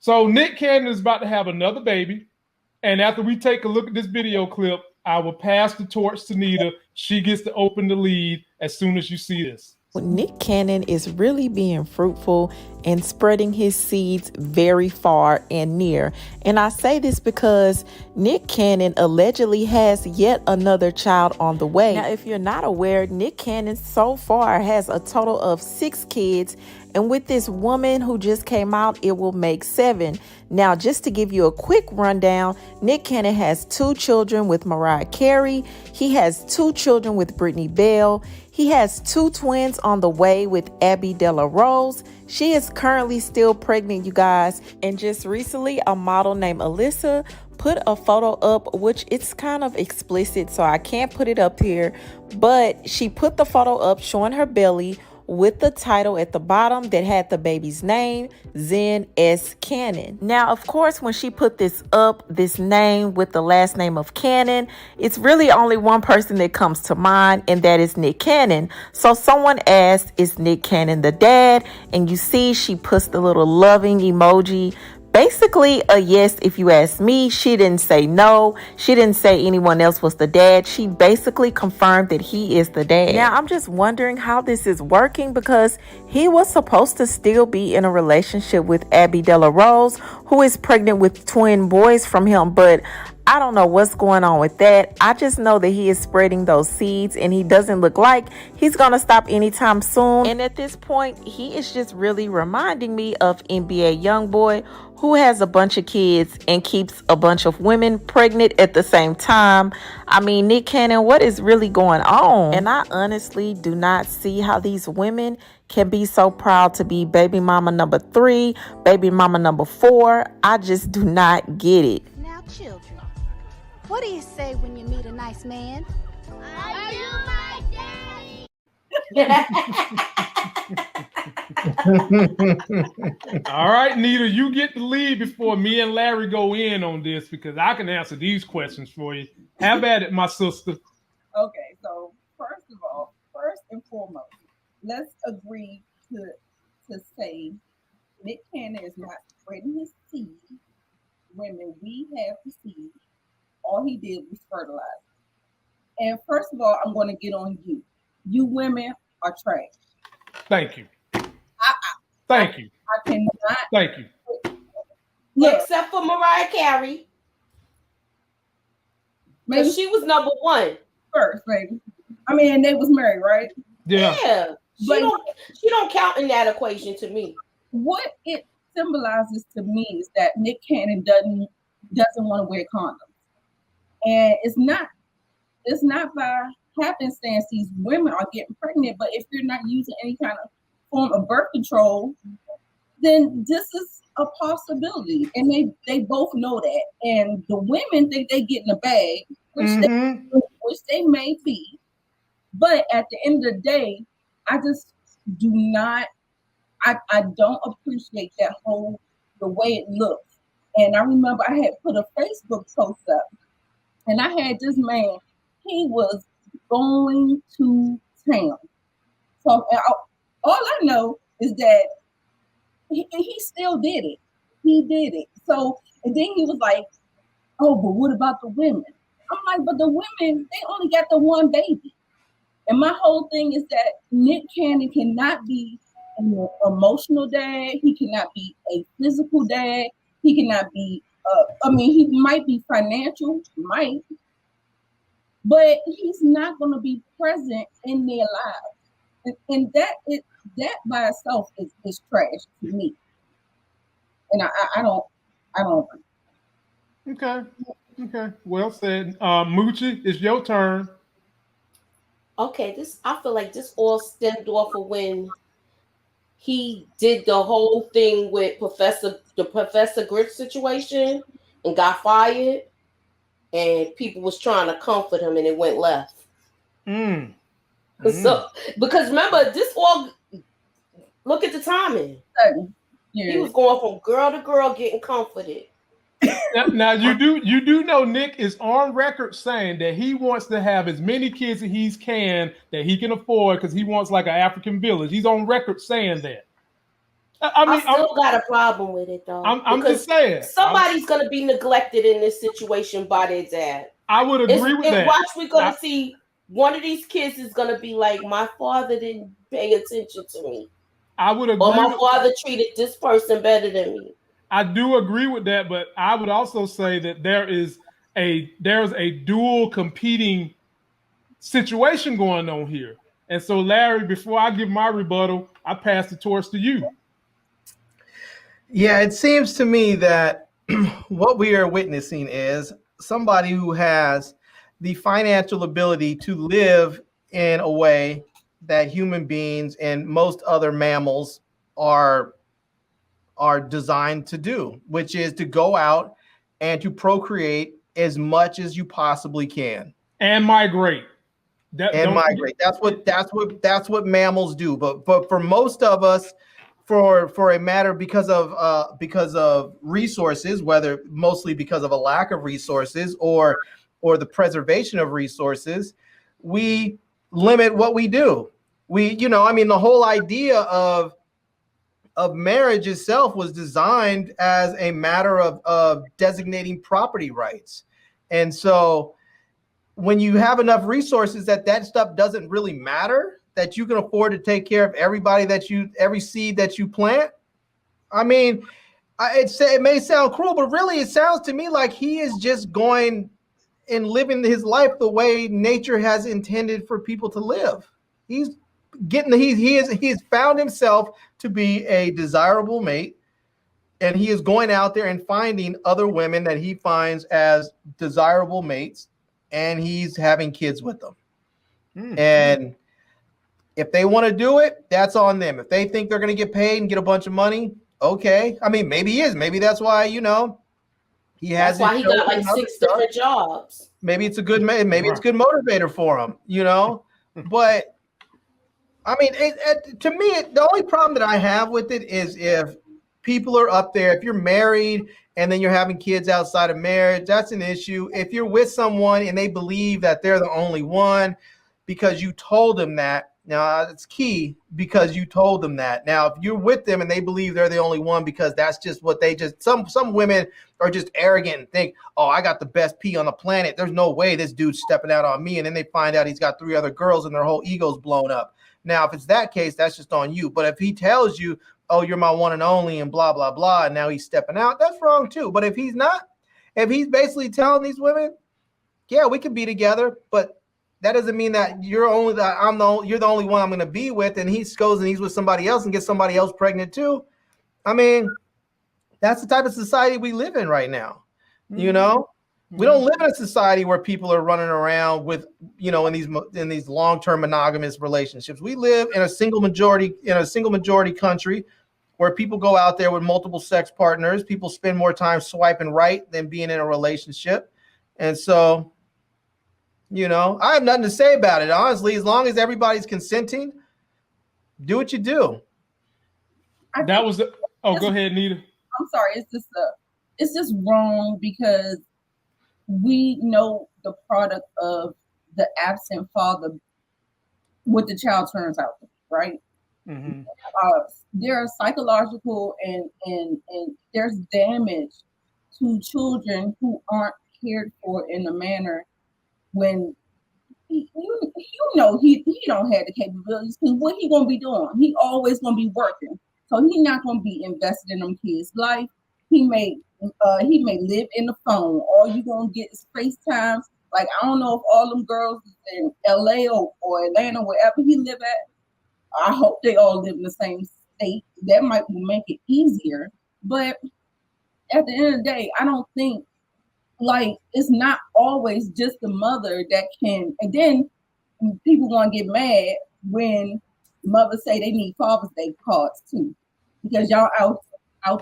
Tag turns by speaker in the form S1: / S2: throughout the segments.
S1: So Nick Cannon is about to have another baby. And after we take a look at this video clip, I will pass the torch to Nita. She gets to open the lead as soon as you see this.
S2: Nick Cannon is really being fruitful and spreading his seeds very far and near. And I say this because Nick Cannon allegedly has yet another child on the way. Now, if you're not aware, Nick Cannon so far has a total of 6 kids. And with this woman who just came out, it will make 7. Now, just to give you a quick rundown, Nick Cannon has 2 children with Mariah Carey. He has 2 children with Brittany Bell. He has 2 twins on the way with Abby De La Rose. She is currently still pregnant, you guys. And just recently, a model named Alyssa put a photo up, which it's kind of explicit, so I can't put it up here. But she put the photo up showing her belly with the title at the bottom that had the baby's name, Zen S. Cannon. Now, of course, when she put this up, this name with the last name of Cannon, it's really only one person that comes to mind, and that is Nick Cannon. So someone asked, is Nick Cannon the dad? And you see she puts the little loving emoji. Basically a yes if you ask me. She didn't say no. She didn't say anyone else was the dad. She basically confirmed that he is the dad. Now, I'm just wondering how this is working because he was supposed to still be in a relationship with Abby De La Rose, who is pregnant with twin boys from him, but I don't know what's going on with that. I just know that he is spreading those seeds and he doesn't look like he's going to stop anytime soon. And at this point, he is just really reminding me of NBA YoungBoy, who has a bunch of kids and keeps a bunch of women pregnant at the same time. I mean, Nick Cannon, what is really going on? And I honestly do not see how these women can be so proud to be baby mama number 3, baby mama number 4. I just do not get it.
S3: Now, children, what do you say when you meet a nice man?
S4: Are you my daddy?
S1: All right, Nita, you get the lead before me and Larry go in on this because I can answer these questions for you. Have at it, my sister.
S5: Okay, so first and foremost, let's agree to say Nick Cannon is not spreading his seed. Women, we have the seed. All he did was fertilize. And first of all, I'm going to get on you. You women are trash.
S1: Thank you. Thank you.
S5: I cannot.
S1: Thank you.
S6: Look, except for Mariah Carey. Maybe she was number 1
S5: first, baby. I mean, they was married, right?
S1: Yeah.
S6: She don't count in that equation to me.
S5: What it symbolizes to me is that Nick Cannon doesn't want to wear condoms. And it's not by happenstance these women are getting pregnant, but if you're not using any kind of form of birth control, then this is a possibility. And they both know that. And the women think they get in a bag, which they may be. But at the end of the day, I just do not, I don't appreciate the way it looks. And I remember I had put a Facebook post up and I had this man, he was going to town. So all I know is that he still did it. He did it. So, and then he was like, oh, but what about the women? I'm like, but the women, they only got the one baby. And my whole thing is that Nick Cannon cannot be an emotional dad. He cannot be a physical dad. He cannot be, he might be financial, but he's not going to be present in their lives. And that by itself is trash to me. And I don't
S1: agree. Okay. Well said. Moochie, it's your turn.
S6: Okay, I feel like this all stemmed off of when he did the whole thing with the Professor Grit situation and got fired, and people was trying to comfort him, and it went left. So, because remember, this all, look at the timing. Yeah. He was going from girl to girl getting comforted.
S1: Now you do know Nick is on record saying that he wants to have as many kids as he can that he can afford because he wants like an African village. He's on record saying that.
S6: I still got a problem with it though.
S1: I'm just saying
S6: somebody's gonna be neglected in this situation by their dad.
S1: I would agree with that.
S6: Watch, we're gonna see one of these kids is gonna be like, my father didn't pay attention to me.
S1: I would agree.
S6: Or my father treated this person better than me.
S1: I do agree with that, but I would also say that there's a dual competing situation going on here. And so, Larry, before I give my rebuttal, I pass the torch to you.
S7: Yeah, it seems to me that what we are witnessing is somebody who has the financial ability to live in a way that human beings and most other mammals are designed to do, which is to go out and to procreate as much as you possibly can
S1: and migrate.
S7: Migrate. That's what mammals do. But for most of us, for a matter because of resources, whether mostly because of a lack of resources or the preservation of resources, we limit what we do. The whole idea of marriage itself was designed as a matter of designating property rights. And so when you have enough resources that stuff doesn't really matter, that you can afford to take care of everybody every seed that you plant. I mean, it may sound cruel, but really it sounds to me like he is just going and living his life the way nature has intended for people to live. He has found himself to be a desirable mate, and he is going out there and finding other women that he finds as desirable mates, and he's having kids with them. And if they want to do it, that's on them. If they think they're going to get paid and get a bunch of money, okay. I mean, maybe he is. Maybe that's why, he has.
S6: That's why he got like 6 different jobs.
S7: Maybe it's a good it's a good motivator for him, But I mean, to me, the only problem that I have with it is if people are up there, if you're married and then you're having kids outside of marriage, that's an issue. If you're with someone and they believe that they're the only one because you told them that, now it's key because you told them that. Now, if you're with them and they believe they're the only one because that's just what some women are just arrogant and think, oh, I got the best pee on the planet. There's no way this dude's stepping out on me. And then they find out he's got 3 other girls and their whole ego's blown up. Now, if it's that case, that's just on you. But if he tells you, oh, you're my one and only and blah, blah, blah, and now he's stepping out, that's wrong too. But if he's not, if he's basically telling these women, yeah, we can be together, but that doesn't mean that you're the only one I'm going to be with, and he goes and he's with somebody else and gets somebody else pregnant too. I mean, that's the type of society we live in right now. We don't live in a society where people are running around with, in these long-term monogamous relationships. We live in a single majority country where people go out there with multiple sex partners. People spend more time swiping right than being in a relationship. And so, I have nothing to say about it, honestly. As long as everybody's consenting, do what you do.
S1: Go ahead, Nita.
S5: I'm sorry. It's just wrong because we know the product of the absent father, what the child turns out to be, right? Mm-hmm. There are psychological and there's damage to children who aren't cared for in a manner when he don't have the capabilities. Because what he gonna be doing? He always gonna be working, so he not gonna be invested in them kids' life. He may live in the phone. All you gonna get is FaceTime. Like, I don't know if all them girls in LA or Atlanta, wherever he live at, I hope they all live in the same state. That might make it easier. But at the end of the day, I don't think, like, it's not always just the mother that can. And then people want to get mad when mothers say they need Father's Day cards too, because y'all out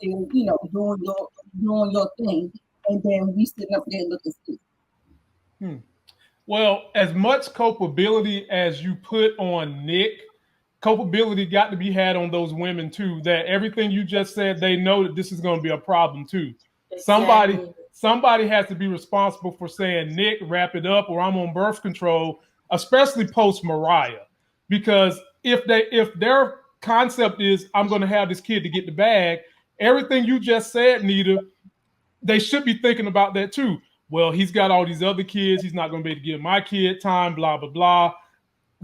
S5: there, doing your thing, and then we sitting up there looking stupid.
S1: Well, as much culpability as you put on Nick, culpability got to be had on those women too. That everything you just said, they know that this is going to be a problem too. Exactly. Somebody has to be responsible for saying, Nick, wrap it up, or I'm on birth control, especially post Mariah, because if their concept is I'm going to have this kid to get the bag. Everything you just said, Nita, they should be thinking about that too. Well, he's got all these other kids. He's not going to be able to give my kid time, blah, blah, blah.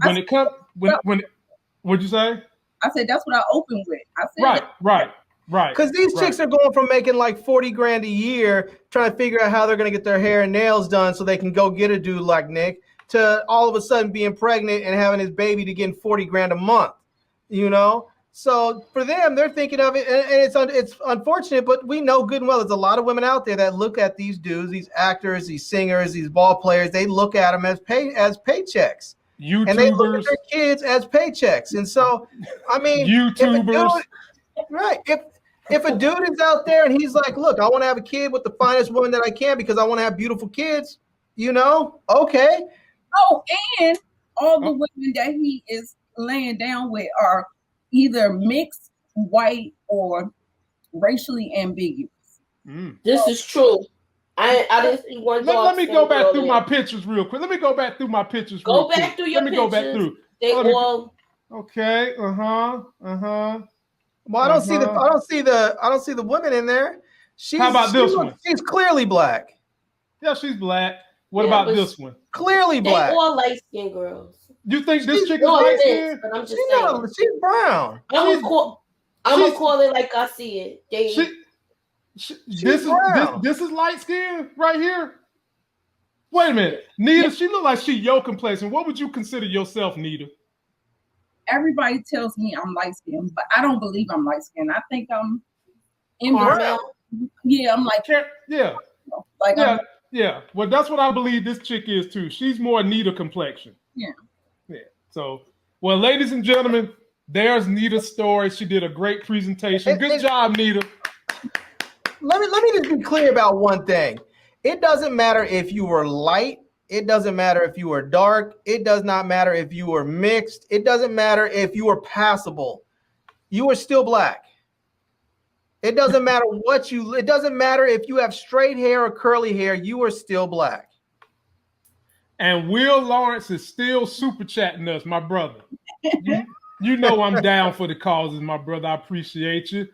S1: When it comes, what'd you say?
S5: I said, that's what I opened with. I said,
S1: Right.
S7: Because these chicks are going from making like 40 grand a year, trying to figure out how they're going to get their hair and nails done so they can go get a dude like Nick, to all of a sudden being pregnant and having his baby to getting 40 grand a month, you know? So for them, they're thinking of it, and it's unfortunate, but we know good and well there's a lot of women out there that look at these dudes, these actors, these singers, these ball players, they look at them as paychecks.
S1: YouTubers.
S7: And they look at their kids as paychecks. And so, I mean,
S1: YouTubers.
S7: If a dude is out there and he's like, look, I want to have a kid with the finest woman that I can because I want to have beautiful kids, you know, okay.
S5: Oh, and all the women that he is laying down with are either mixed, white, or racially ambiguous.
S6: This is true. I didn't see one.
S1: Let me go back through my pictures real quick. Go back through your pictures. Go back through.
S6: They all.
S1: Okay.
S7: Well, I don't see the women in there.
S1: How about this one?
S7: She's clearly black.
S1: Yeah, she's black. What about this one?
S7: Clearly black.
S6: They all light skinned girls.
S1: You think this chick is light skinned?
S6: But I'm just saying.
S7: She's brown.
S6: I'm gonna call it like I see it.
S1: This is light skin right here. Wait a minute, Nita. She look like she your complexion. What would you consider yourself, Nita?
S5: Everybody tells me I'm light skinned, but I don't believe I'm light skinned. I think I'm yeah, I'm like
S1: yeah. Well, that's what I believe this chick is too. She's more Nita complexion.
S5: Yeah.
S1: So, well, ladies and gentlemen, there's Nita's story. She did a great presentation. Good job, Nita.
S7: Let me just be clear about one thing. It doesn't matter if you were light. It doesn't matter if you were dark. It does not matter if you were mixed. It doesn't matter if you were passable. You are still black. It doesn't matter it doesn't matter if you have straight hair or curly hair. You are still black.
S1: And Will Lawrence is still super chatting us, my brother. You know I'm down for the causes, my brother. I appreciate you.